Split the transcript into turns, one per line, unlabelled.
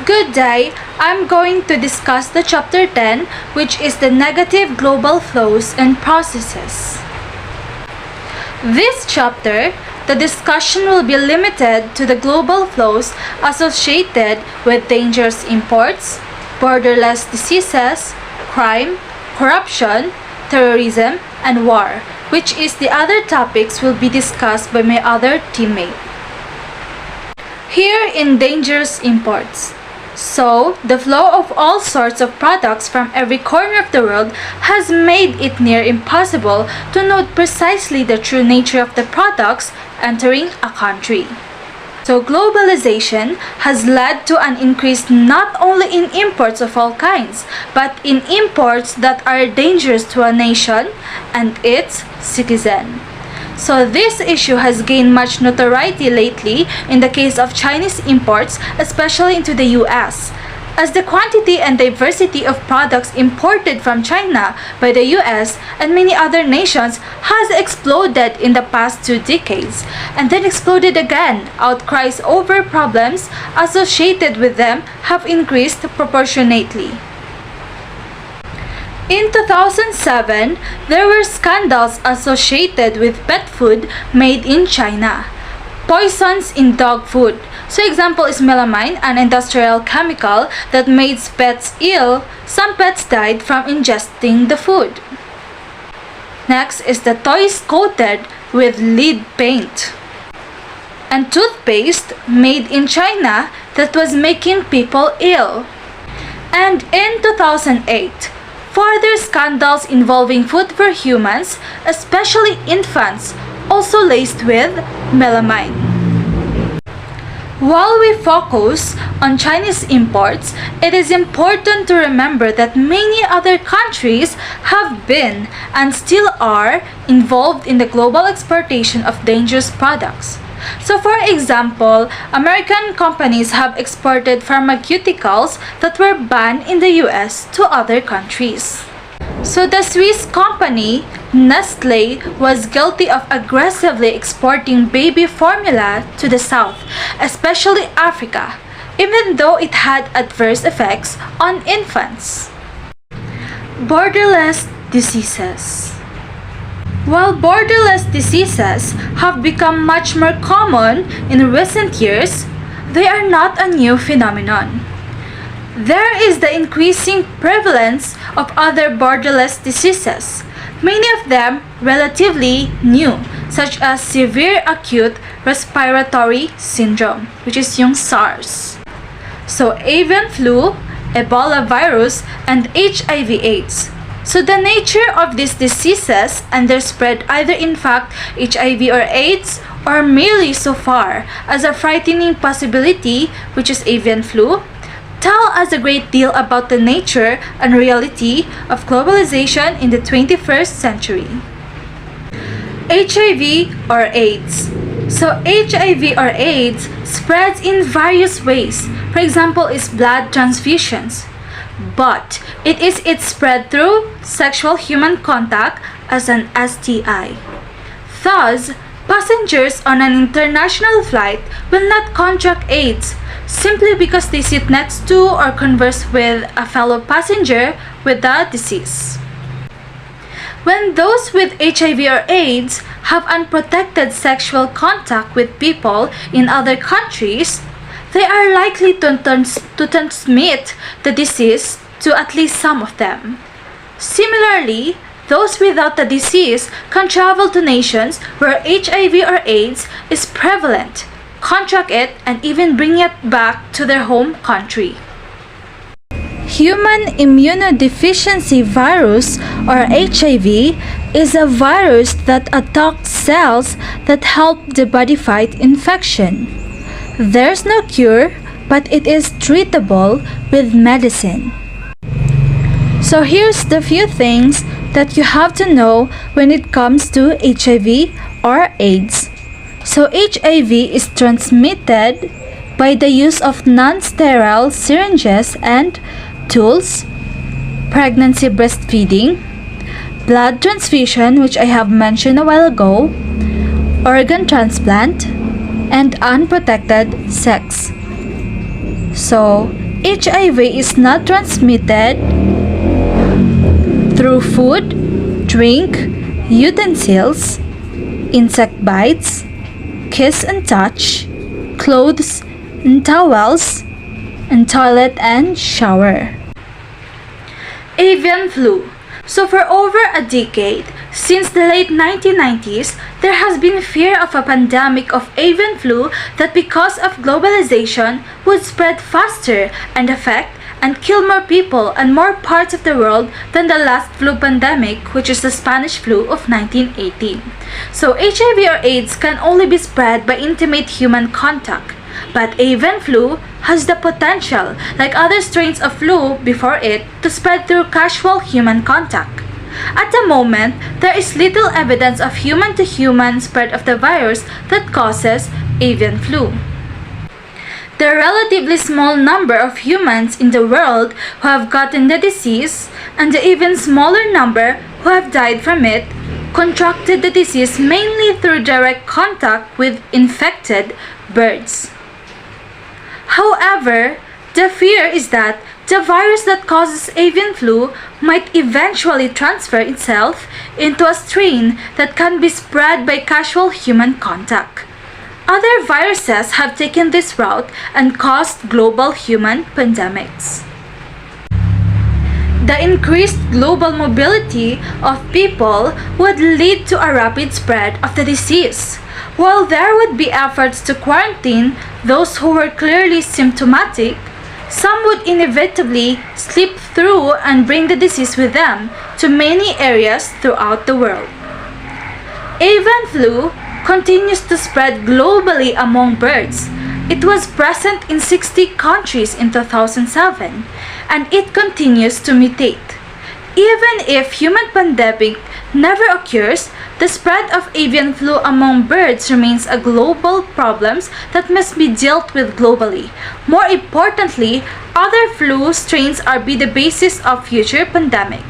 Good day, I'm going to discuss the chapter 10, which is the negative global flows and processes. This chapter, the discussion will be limited to the global flows associated with dangerous imports, borderless diseases, crime, corruption, terrorism, and war, which is the other topics will be discussed by my other teammate. Here in dangerous imports. So, the flow of all sorts of products from every corner of the world has made it near impossible to note precisely the true nature of the products entering a country. So, globalization has led to an increase not only in imports of all kinds, but in imports that are dangerous to a nation and its citizen. So this issue has gained much notoriety lately in the case of Chinese imports, especially into the US, as the quantity and diversity of products imported from China by the US and many other nations has exploded in the past 2 decades, and then exploded again. Outcries over problems associated with them have increased proportionately. In 2007, there were scandals associated with pet food made in China. Poisons in dog food. So example is melamine, an industrial chemical that makes pets ill. Some pets died from ingesting the food. Next is the toys coated with lead paint. And toothpaste made in China that was making people ill. And in 2008, further scandals involving food for humans, especially infants, also laced with melamine. While we focus on Chinese imports, it is important to remember that many other countries have been and still are involved in the global exportation of dangerous products. So for example, American companies have exported pharmaceuticals that were banned in the US to other countries. So the Swiss company Nestle was guilty of aggressively exporting baby formula to the South, especially Africa, even though it had adverse effects on infants. Borderless diseases. While borderless diseases have become much more common in recent years, they are not a new phenomenon. There is the increasing prevalence of other borderless diseases, many of them relatively new, such as severe acute respiratory syndrome, which is yung SARS. So avian flu, Ebola virus, and HIV/AIDS. So the nature of these diseases and their spread, either in fact HIV or AIDS, or merely so far as a frightening possibility, which is avian flu, tell us a great deal about the nature and reality of globalization in the 21st century. HIV or AIDS. So HIV or AIDS spreads in various ways. For example, is blood transfusions. But it is its spread through sexual human contact as an STI. Thus, passengers on an international flight will not contract AIDS simply because they sit next to or converse with a fellow passenger with the disease. When those with HIV or AIDS have unprotected sexual contact with people in other countries, they are likely to transmit the disease to at least some of them. Similarly, those without the disease can travel to nations where HIV or AIDS is prevalent, contract it, and even bring it back to their home country. Human immunodeficiency virus or HIV is a virus that attacks cells that help the body fight infection. There's no cure, but it is treatable with medicine. So here's the few things that you have to know when it comes to HIV or AIDS. So HIV is transmitted by the use of non-sterile syringes and tools, pregnancy breastfeeding, blood transfusion, which I have mentioned a while ago, organ transplant, and unprotected sex. So, HIV is not transmitted through food, drink, utensils, insect bites, kiss and touch, clothes and towels, and toilet and shower. Avian flu. So for over a decade, since the late 1990s, there has been fear of a pandemic of avian flu that because of globalization would spread faster and affect and kill more people and more parts of the world than the last flu pandemic, which is the Spanish flu of 1918. So HIV or AIDS can only be spread by intimate human contact. But avian flu has the potential, like other strains of flu before it, to spread through casual human contact. At the moment, there is little evidence of human-to-human spread of the virus that causes avian flu. The relatively small number of humans in the world who have gotten the disease, and the even smaller number who have died from it, contracted the disease mainly through direct contact with infected birds. However, the fear is that the virus that causes avian flu might eventually transfer itself into a strain that can be spread by casual human contact. Other viruses have taken this route and caused global human pandemics. The increased global mobility of people would lead to a rapid spread of the disease. While there would be efforts to quarantine those who were clearly symptomatic, some would inevitably slip through and bring the disease with them to many areas throughout the world. Avian flu continues to spread globally among birds. It was present in 60 countries in 2007, and it continues to mutate. Even if human pandemic never occurs, the spread of avian flu among birds remains a global problem that must be dealt with globally. More importantly, other flu strains are be the basis of future pandemic.